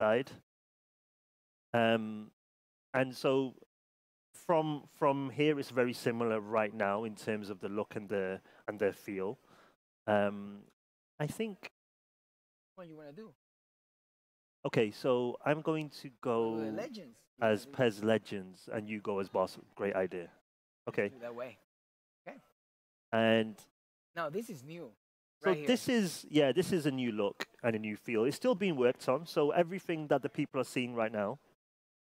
side. And so from here, it's very similar right now in terms of the look and the feel. I think. What you want to do? Okay, so I'm going to go Legends. as PES Legends, and you go as Boss. Great idea. Okay. Do that way. Okay. And now this is new. So right here. this is a new look and a new feel. It's still being worked on. So everything that the people are seeing right now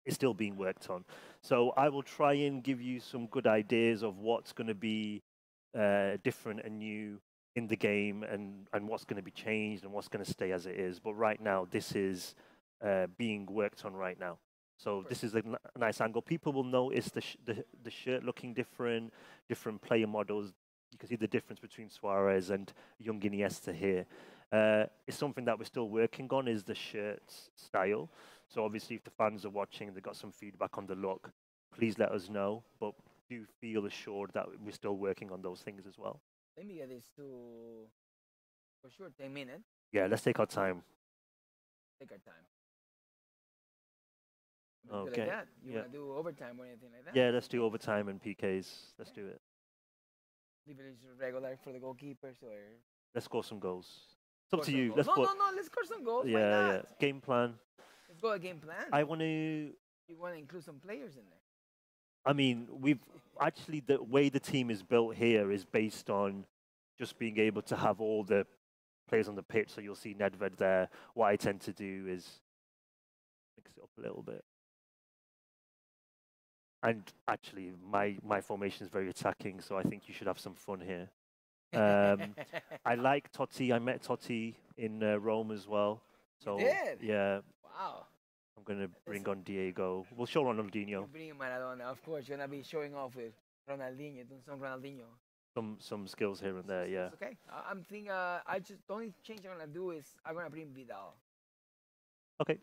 is still being worked on. So I will try and give you some good ideas of what's going to be different and new in the game, and what's going to be changed and what's going to stay as it is. But right now, this is being worked on right now. So this is a nice angle. People will notice the shirt looking different, different player models. You can see the difference between Suarez and young Iniesta here. It's something that we're still working on, is the shirt style. So obviously, if the fans are watching, they've got some feedback on the look, please let us know. But do feel assured that we're still working on those things as well. Let me get this to, for sure, 10 minutes. Yeah, let's take our time. Take our time. Okay. Like that. You want to do overtime or anything like that? Yeah, let's do overtime and PKs. Let's do it. Leave it regular for the goalkeepers, or let's score some goals. It's up to you. Let's no, let's score some goals. Yeah. Game plan. Let's go a game plan. I want to. You want to include some players in there? I mean, we've actually, the way the team is built here is based on just being able to have all the players on the pitch. So you'll see Nedved there. What I tend to do is mix it up a little bit. And actually, my formation is very attacking, so I think you should have some fun here. I like Totti. I met Totti in Rome as well. So you did? Yeah. Wow. I'm gonna bring on Diego. We'll show Ronaldinho. You're bringing Maradona, of course. You're gonna be showing off with Ronaldinho, doing some Ronaldinho. Some skills here and there, yeah. It's okay. I'm thinking. I just the only change I'm gonna do is I'm gonna bring Vidal. Okay.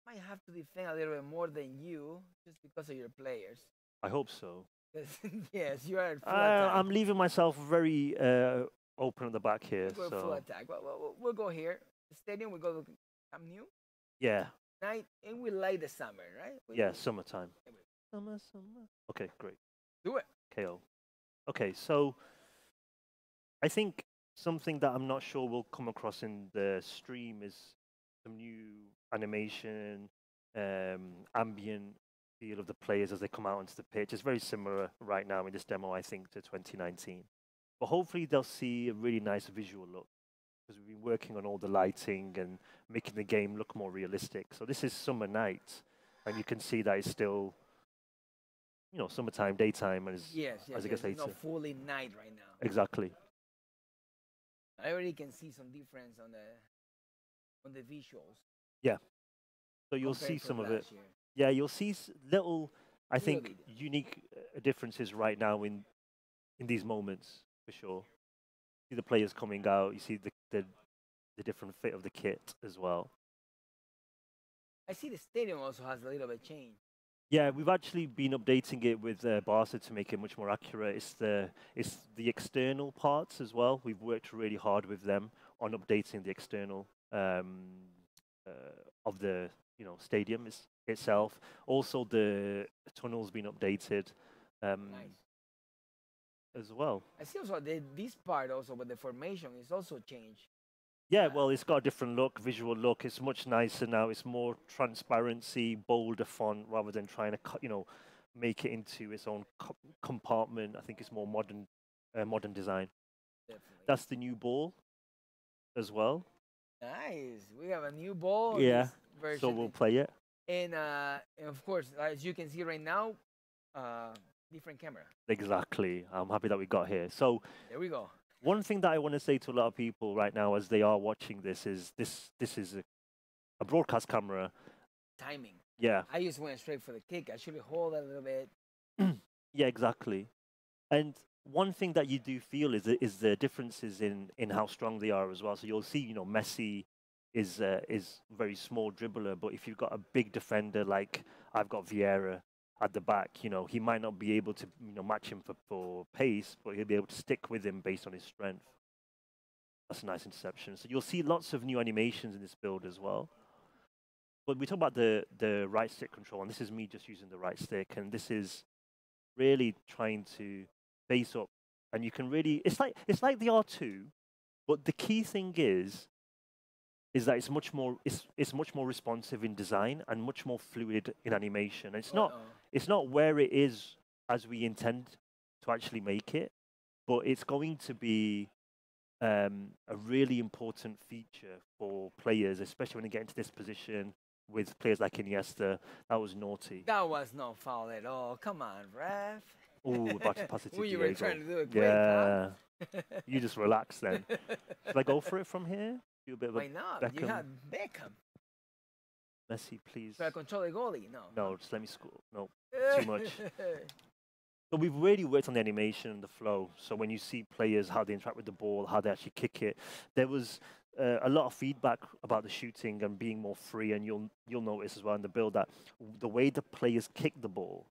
Might have to defend a little bit more than you, just because of your players. I hope so. Yes, you are. I'm leaving myself very open at the back here. We'll go full attack. We'll go here. The stadium. We go to Camp Nou. Yeah. Night, and we like the summer, right? Yeah, summertime. Summer. Okay, great. Do it. KO. Okay, so I think something that I'm not sure will come across in the stream is some new animation, ambient feel of the players as they come out onto the pitch. It's very similar right now in this demo, I think, to 2019. But hopefully they'll see a really nice visual look, because we've been working on all the lighting and making the game look more realistic. So this is summer night, and you can see that it's still, summertime, daytime, as it gets later. It's not fully night right now. Exactly. I already can see some difference on the visuals. Yeah. So you'll see some of it. Yeah, you'll see little, I think, unique differences right now in these moments, for sure. See the players coming out. You see the different fit of the kit as well. I see the stadium also has a little bit change. Yeah, we've actually been updating it with Barca to make it much more accurate. It's the external parts as well. We've worked really hard with them on updating the external of the stadium itself. Also, the tunnel's been updated. Nice. As well. I see also this part also, but the formation is also changed. Yeah, well, it's got a different look, visual look. It's much nicer now. It's more transparency, bolder font, rather than trying to make it into its own compartment. I think it's more modern design. Definitely. That's the new ball as well. Nice. We have a new ball. Yeah. So we'll play it. And of course, as you can see right now, different camera. Exactly. I'm happy that we got here. So there we go. One thing that I want to say to a lot of people right now as they are watching this is this is a broadcast camera. Timing. Yeah. I just went straight for the kick. I should hold a little bit. Yeah, exactly. And one thing that you do feel is the differences in how strong they are as well. So you'll see, Messi is very small dribbler, but if you've got a big defender like I've got Vieira at the back, he might not be able to, match him for pace, but he'll be able to stick with him based on his strength. That's a nice interception. So you'll see lots of new animations in this build as well. But we talk about the right stick control, and this is me just using the right stick, and this is really trying to face up, and you can really it's like the R2, but the key thing is that it's much more responsive in design and much more fluid in animation. And it's not where it is as we intend to actually make it, but it's going to be a really important feature for players, especially when they get into this position with players like Iniesta. That was naughty. That was no foul at all. Come on, ref. Oh, about to pass it to Well, you Diego. were trying to do it quick, yeah. huh? You just relax then. Should I go for it from here? Do a bit of Why a not? Beckham. You have Beckham. Messi, please. Should I control the goalie? No. No, just let me score. No, too much. So we've really worked on the animation and the flow. So when you see players, how they interact with the ball, how they actually kick it, there was a lot of feedback about the shooting and being more free. And you'll notice as well in the build that the way the players kick the ball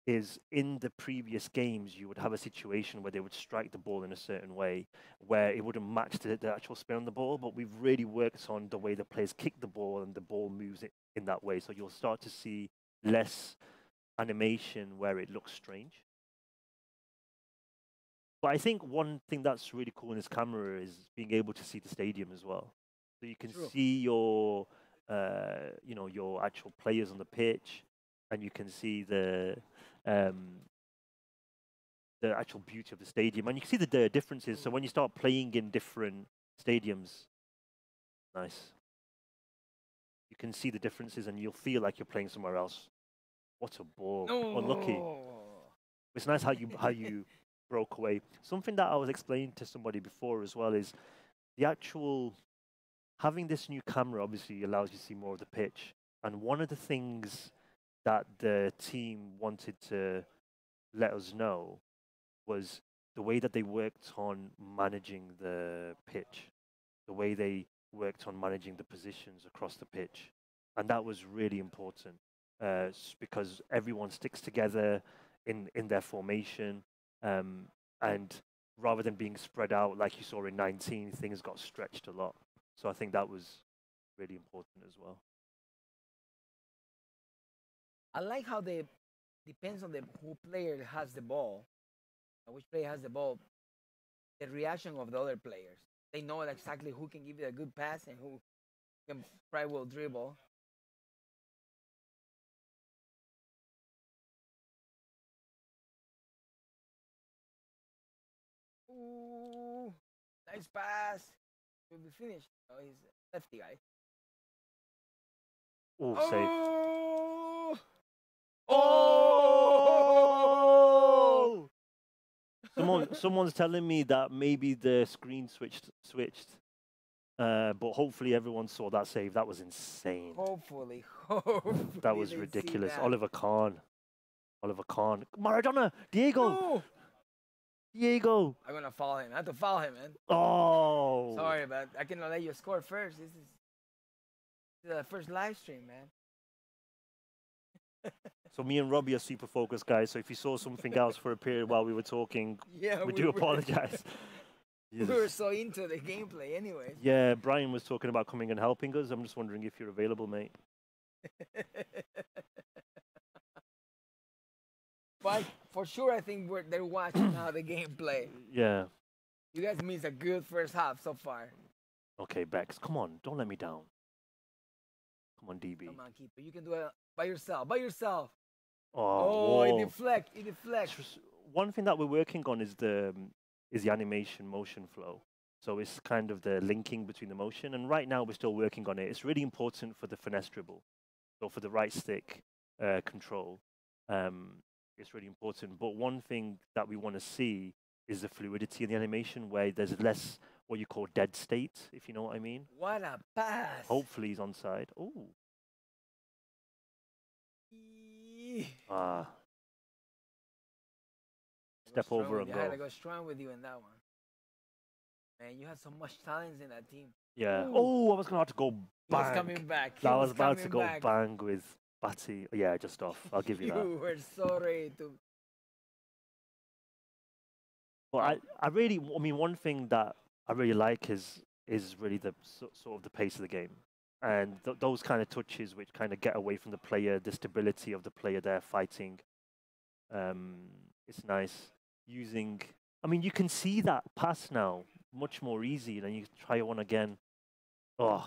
is in the previous games, you would have a situation where they would strike the ball in a certain way where it wouldn't match the actual spin on the ball. But we've really worked on the way the players kick the ball and the ball moves it in that way. So you'll start to see less animation where it looks strange. But I think one thing that's really cool in this camera is being able to see the stadium as well. So you can see your, your actual players on the pitch, and you can see the actual beauty of the stadium, and you can see the differences. So when you start playing in different stadiums, nice, you can see the differences, and you'll feel like you're playing somewhere else. What a ball! No. Unlucky. It's nice how you broke away. Something that I was explaining to somebody before as well is the actual having this new camera obviously allows you to see more of the pitch. And one of the things that the team wanted to let us know was the way that they worked on managing the pitch, the way they worked on managing the positions across the pitch. And that was really important because everyone sticks together in their formation. And rather than being spread out like you saw in 19, things got stretched a lot. So I think that was really important as well. I like how they depends on who player has the ball, which player has the ball, the reaction of the other players. They know exactly who can give you a good pass and who can probably will dribble. Ooh, nice pass. Will be finished. Oh, he's a lefty guy. Oh, safe. Oh! Someone's telling me that maybe the screen switched. But hopefully everyone saw that save. That was insane. Hopefully. That was ridiculous. Oliver Kahn. Maradona. Diego. No! Diego. I'm gonna follow him. I have to follow him, man. Oh. Sorry, but I cannot let you score first. This is the first live stream, man. So me and Robbie are super focused, guys. So if you saw something else for a period while we were talking, yeah, we do apologize. We were so into the gameplay anyways. Yeah, Brian was talking about coming and helping us. I'm just wondering if you're available, mate. But for sure, I think they're watching now the gameplay. Yeah. You guys missed a good first half so far. Okay, Bex, come on. Don't let me down. Come on, DB. Come on, keeper. You can do it by yourself. By yourself. Oh, it deflects. It deflects. One thing that we're working on is the animation motion flow. So it's kind of the linking between the motion. And right now we're still working on it. It's really important for the finesse dribble. So for the right stick control, it's really important. But one thing that we want to see is the fluidity in the animation where there's less what you call dead state, if you know what I mean. What a pass. Hopefully he's onside. Oh. Step over and go. I had to go strong with you in that one. Man, you had so much talent in that team. Yeah. Ooh. Oh, I was going to have to go bang. He was coming back. I was about to go bang with Batty. Yeah, just off. I'll give you that. You were so ready to. But I mean, one thing that I really like is really the sort of the pace of the game. And those kind of touches which kind of get away from the player, the stability of the player they're fighting. It's nice using. I mean, you can see that pass now much more easy, and then you try one again. Oh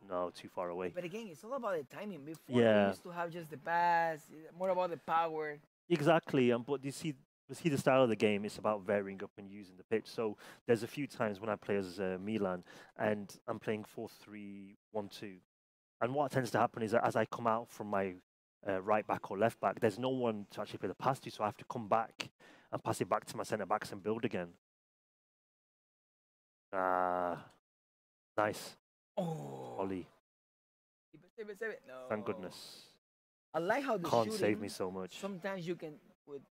no, too far away. But again, it's all about the timing. Before we Yeah, used to have just the pass, more about the power. exactly. But you see the style of the game. It's about varying up and using the pitch. So there's a few times when I play as Milan, and I'm playing 4-3-1-2. And what tends to happen is that as I come out from my right back or left back, there's no one to actually play the pass to, so I have to come back and pass it back to my centre backs and build again. Nice. Oh, Ollie. save it, save it. No. Thank goodness. I like how the Can't shooting, save me so much. sometimes you can, with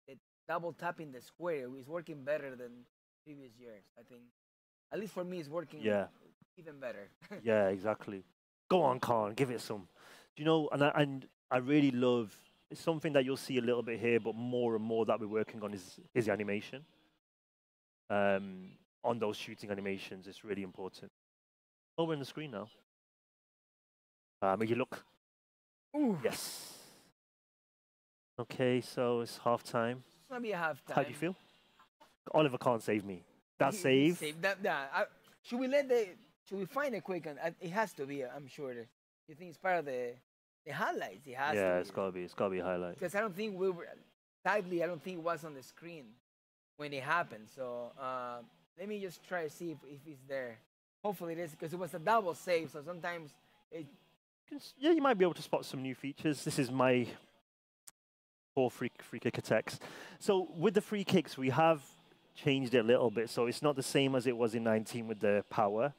the double tapping the square, it's working better than previous years. I think, at least for me, it's working Yeah. even better. Yeah, exactly. Go on, Khan, give it some. Do you know, and I really love, it's something that you'll see a little bit here, but more and more that we're working on is the animation. On those shooting animations, it's really important. Oh, we're on the screen now. Make you look. Ooh, Yes. Okay, so it's half time. it's gonna be a half time. How do you feel? Oliver can't save me. That save. Save that. Should we let the? Should we find a quick one? It has to be. I'm sure. You think it's part of the highlights? It has to Yeah, be. it's gotta be. It's gotta be a highlight. Because I don't think we were. Sadly, I don't think it was on the screen when it happened. So let me just try to see if it's there. Hopefully it is, because it was a double save. So sometimes it. Yeah, you might be able to spot some new features. This is my 4 free kick attacks. So with the free kicks, we have changed it a little bit. So it's not the same as it was in 19 with the power.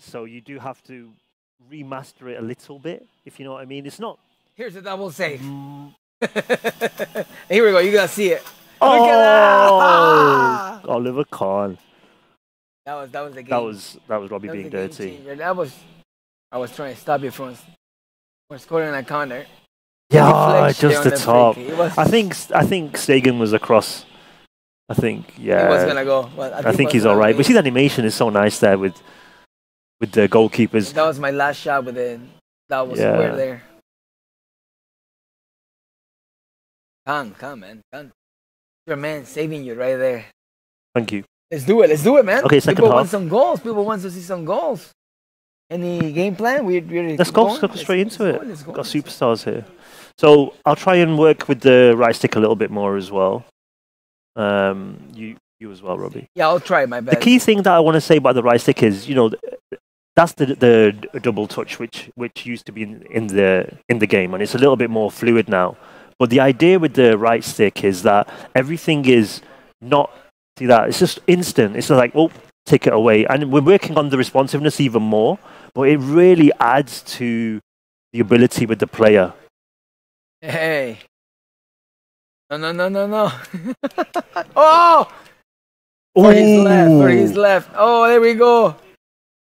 So you do have to remaster it a little bit, if you know what I mean. It's not. Here's a double save. Here we go. You gotta see it. Oh, Look at that! Oliver Kahn. That was the game. That was Robbie That was being the game dirty. changer. That was. I was trying to stop you from scoring a counter. Yeah, Deflection just on the the top. free kick. It was- I think Sagan was across. I think, yeah. He was gonna go. But I think he's all right. But see, the animation is so nice there with the goalkeepers. That was my last shot with the double Yeah. square there. Come, man. Come. Your man saving you right there. Thank you. Let's do it, man. Okay, second People want half. some goals. People want to see some goals. Any game plan? We're Let's go straight into it. Let's go. Got superstars here. So I'll try and work with the right stick a little bit more as well. You as well, Robbie. Yeah, I'll try my The best. key thing that I want to say about the right stick is, that's the double touch which used to be in the game, and it's a little bit more fluid now. But the idea with the right stick is that everything is not, see that, it's just instant. It's just like, oh, take it away. And we're working on the responsiveness even more, but it really adds to the ability with the player. Hey. No. Oh! For his left. Oh, there we go.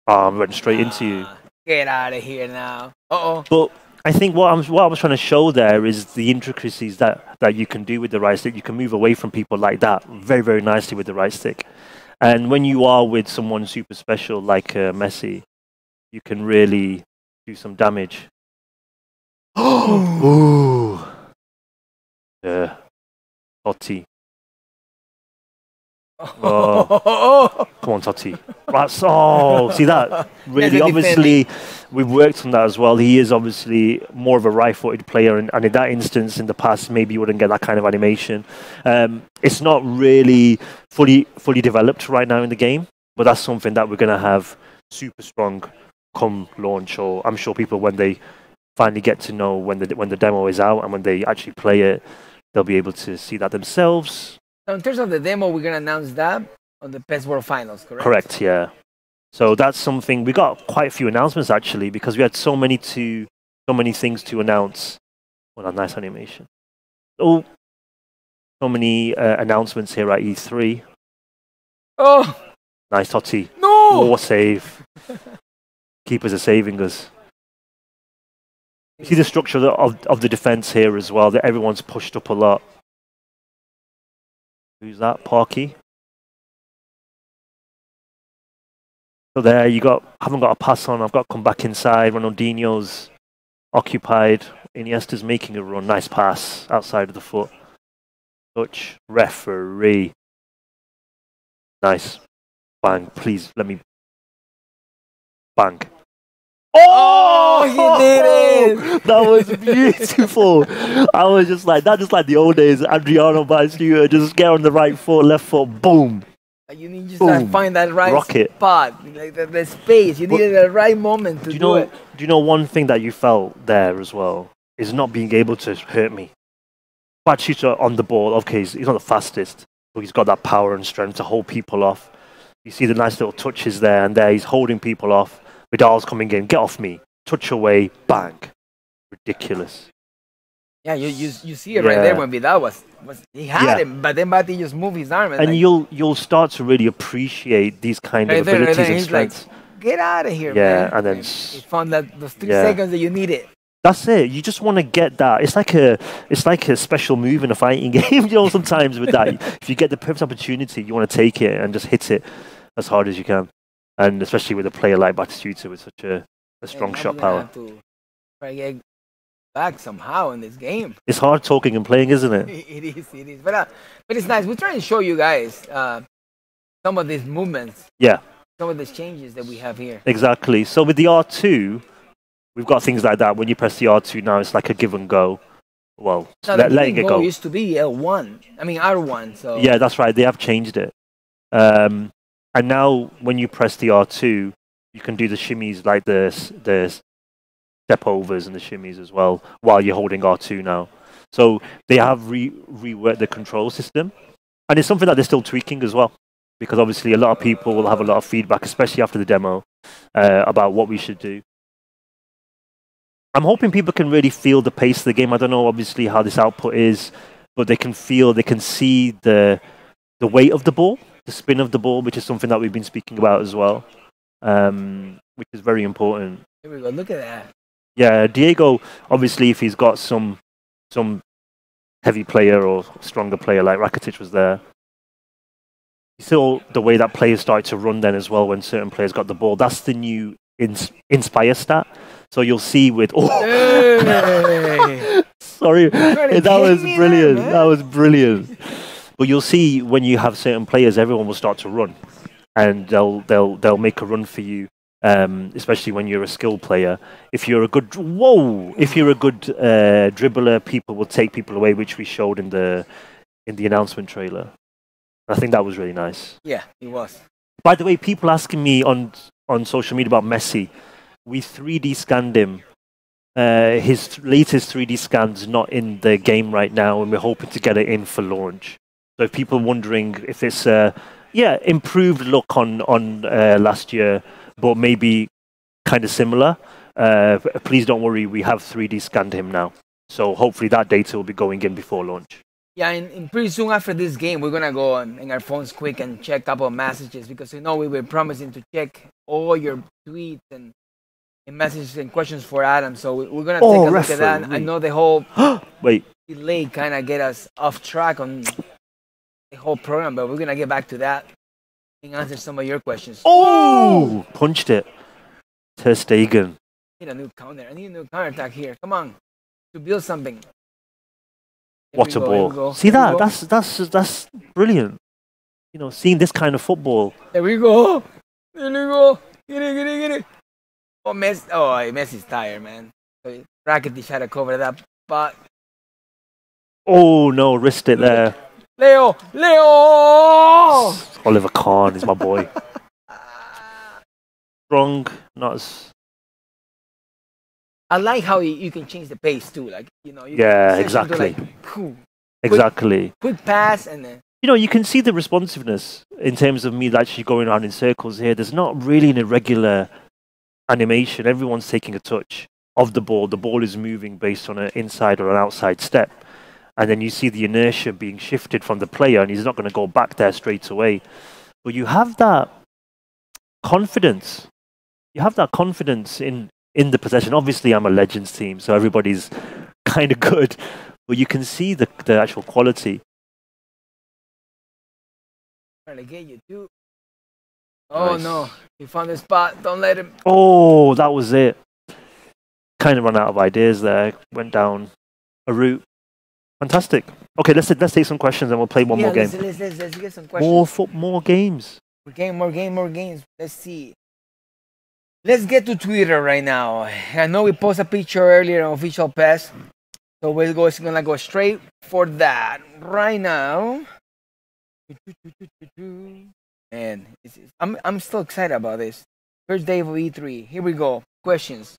I went straight into you. Get out of here now. Uh-oh. But I think what I was trying to show there is the intricacies that you can do with the right stick. You can move away from people like that very, very nicely with the right stick. And when you are with someone super special like Messi, you can really do some damage. Ooh. Yeah. Totti. Oh. Come on, Totti. That's, oh, see that? Really, obviously, we've worked on that as well. He is obviously more of a right-footed player, and in that instance, in the past, maybe you wouldn't get that kind of animation. It's not really fully developed right now in the game, but that's something that we're going to have super strong come launch, or I'm sure people, when they finally get to know when the demo is out and when they actually play it, they'll be able to see that themselves. So in terms of the demo, we're going to announce that on the PES World Finals, correct? Correct, yeah. So that's something, we got quite a few announcements actually, because we had so many things to announce. Well, a nice animation. Oh, so many announcements here at E3. Oh! Nice Totti. No! Oh, what save. Keepers are saving us. You see the structure of the defense here as well, that everyone's pushed up a lot. Who's that? Parky? So there you haven't got a pass on. I've got to come back inside. Ronaldinho's occupied. Iniesta's making a run. Nice pass outside of the foot. Touch. Referee. Nice. Bang. Please let me. Bang. Oh, he did it! That was beautiful. I was just like the old days. Adriano Batistuta, just get on the right foot, left foot, boom. You need to find that right Rocket. spot, like the space. You needed the right moment to do it. Do you know one thing that you felt there as well is not being able to hurt me. Batistuta on the ball. Okay, he's not the fastest, but he's got that power and strength to hold people off. You see the nice little touches there and there. He's holding people off. Vidal's coming in. Get off me. Touch away. Bang. Ridiculous. Yeah, you see it right there when Vidal he had him, but then Bati just moved his arm. And like, you'll start to really appreciate these kind of abilities and strengths. Like, get out of here, man. And then he found those 3 seconds that you needed. That's it. You just want to get that. It's like a special move in a fighting game. You know, sometimes with that, if you get the perfect opportunity, you want to take it and just hit it as hard as you can. And especially with a player like Batistuta with such a strong shot power. Have to try to get back somehow in this game. It's hard talking and playing, isn't it? It is. But it's nice. We're trying to show you guys some of these movements. Yeah. Some of these changes that we have here. Exactly. So with the R2, we've got things like that. When you press the R2 now, it's like a give and go. Well, letting it go. Used to be L1. I mean R1. So yeah, that's right. They have changed it. And now when you press the R2, you can do the shimmies like the step overs and the shimmies as well while you're holding R2 now. So they have reworked the control system, and it's something that they're still tweaking as well, because obviously a lot of people will have a lot of feedback, especially after the demo, about what we should do. I'm hoping people can really feel the pace of the game. I don't know obviously how this output is, but they can see the weight of the ball, the spin of the ball, which is something that we've been speaking about as well, which is very important. Here we go. Look at that. Yeah, Diego, obviously, if he's got some heavy player or stronger player like Rakitic was there, you saw the way that players started to run then as well when certain players got the ball. That's the new Inspire stat. So you'll see with... Hey. Sorry, that was brilliant. That was brilliant. But you'll see when you have certain players, everyone will start to run, and they'll make a run for you. Especially when you're a skilled player. If you're a good dribbler, people will take people away, which we showed in the announcement trailer. I think that was really nice. Yeah, it was. By the way, people asking me on social media about Messi. We 3D scanned him. His latest 3D scan's not in the game right now, and we're hoping to get it in for launch. So if people are wondering if it's improved look on last year, but maybe kind of similar, please don't worry, we have 3D scanned him now. So hopefully that data will be going in before launch. Yeah, and pretty soon after this game, we're going to go on our phones quick and check a couple of messages, because we were promising to check all your tweets and messages and questions for Adam. So we're going to take a look at that. I know the whole delay kind of get us off track on the whole program, but we're going to get back to that and answer some of your questions. Oh! Punched it. Ter Stegen. I need a new counter. I need a new counter attack here. Come on. To build something. What a ball. See that? That's brilliant. You know, seeing this kind of football. There we go. There we go. Get it. Oh, Messi's tired, man. So Rakitic had to cover that, but... Oh, no. Wrist it there. Leo! Oliver Kahn is my boy. Strong, not as... I like how you can change the pace too. Like, exactly. Exactly. Quick pass and then... You can see the responsiveness in terms of me actually going around in circles here. There's not really an irregular animation. Everyone's taking a touch of the ball. The ball is moving based on an inside or an outside step. And then you see the inertia being shifted from the player, and he's not going to go back there straight away. But you have that confidence. You have that confidence in the possession. Obviously, I'm a Legends team, so everybody's kind of good. But you can see the actual quality. Trying to get you too. Oh Nice. no, he found the spot. Don't let him. Oh, that was it. Kind of run out of ideas there. Went down a route. Fantastic. Okay, let's take some questions and we'll play one more game. Let's get some questions. More games. More games. Let's see. Let's get to Twitter right now. I know we posted a picture earlier on Official Pass, so we're gonna go straight for that right now. And I'm still excited about this. First day of E3. Here we go. Questions.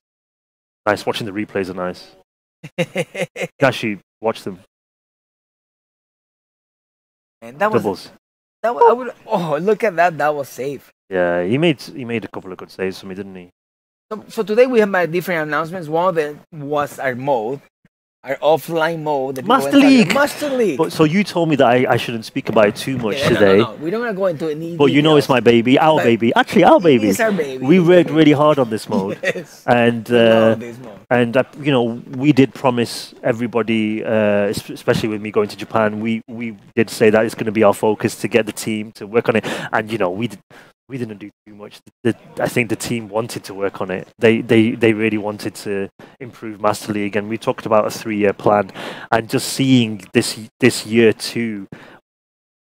Nice. Watching the replays are nice. Actually, watch them. And that was Doubles. that was, I would. Oh, look at that. That was safe. Yeah, he made a couple of good saves for me, didn't he? So today we have my different announcements. One of them was our mode, our offline mode. that Master people League. Master League. But so you told me that I shouldn't speak about it too much Yeah, today. No. We don't want to go into it. But you know it's my baby, our But baby. Actually, our baby. It's our baby. We worked really hard on this mode, Yes. and Love this mode. and you know we did promise everybody, especially with me going to Japan, we did say that it's going to be our focus to get the team to work on it, and you know we didn't do too much. I think the team wanted to work on it. They really wanted to improve Master League, and we talked about a 3-year plan, and just seeing this year 2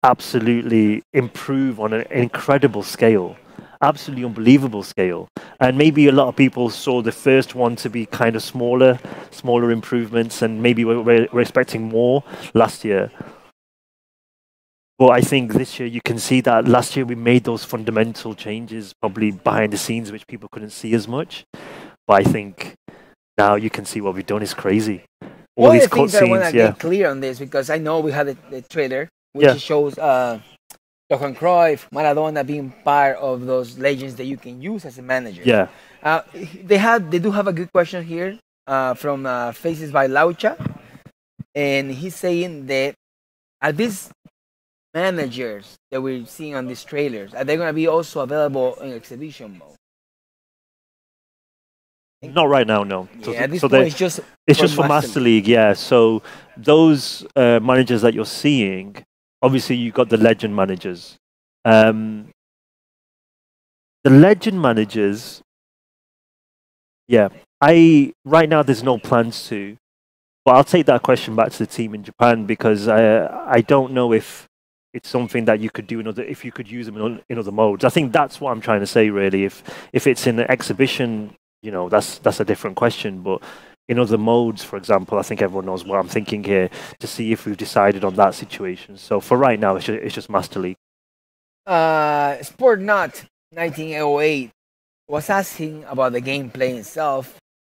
absolutely improve on an incredible scale, absolutely unbelievable scale. And maybe a lot of people saw the first one to be kind of smaller improvements, and maybe we're expecting more last year. But I think this year you can see that last year we made those fundamental changes, probably behind the scenes, which people couldn't see as much. But I think now you can see what we've done is crazy. All One these of the things that I want cutscenes, to yeah. get clear on this, because I know we had the trailer, which shows Johan Cruyff, Maradona being part of those legends that you can use as a manager. Yeah. They do have a good question here from Faces by Laucha, and he's saying that are these managers that we're seeing on these trailers, are they going to be also available in exhibition mode? Not right now, no. Yeah, at this so point, it's just for Master League, yeah. So those managers that you're seeing, obviously you got the legend managers. The legend managers, yeah. Right now there's no plans to, but I'll take that question back to the team in Japan, because I don't know if it's something that you could do if you could use them in other modes. I think that's what I'm trying to say, really. If it's in an exhibition, you know, that's a different question. But in other modes, for example, I think everyone knows what I'm thinking here, to see if we've decided on that situation. So for right now, it's just Master League. Sportnut 1908 was asking about the gameplay itself.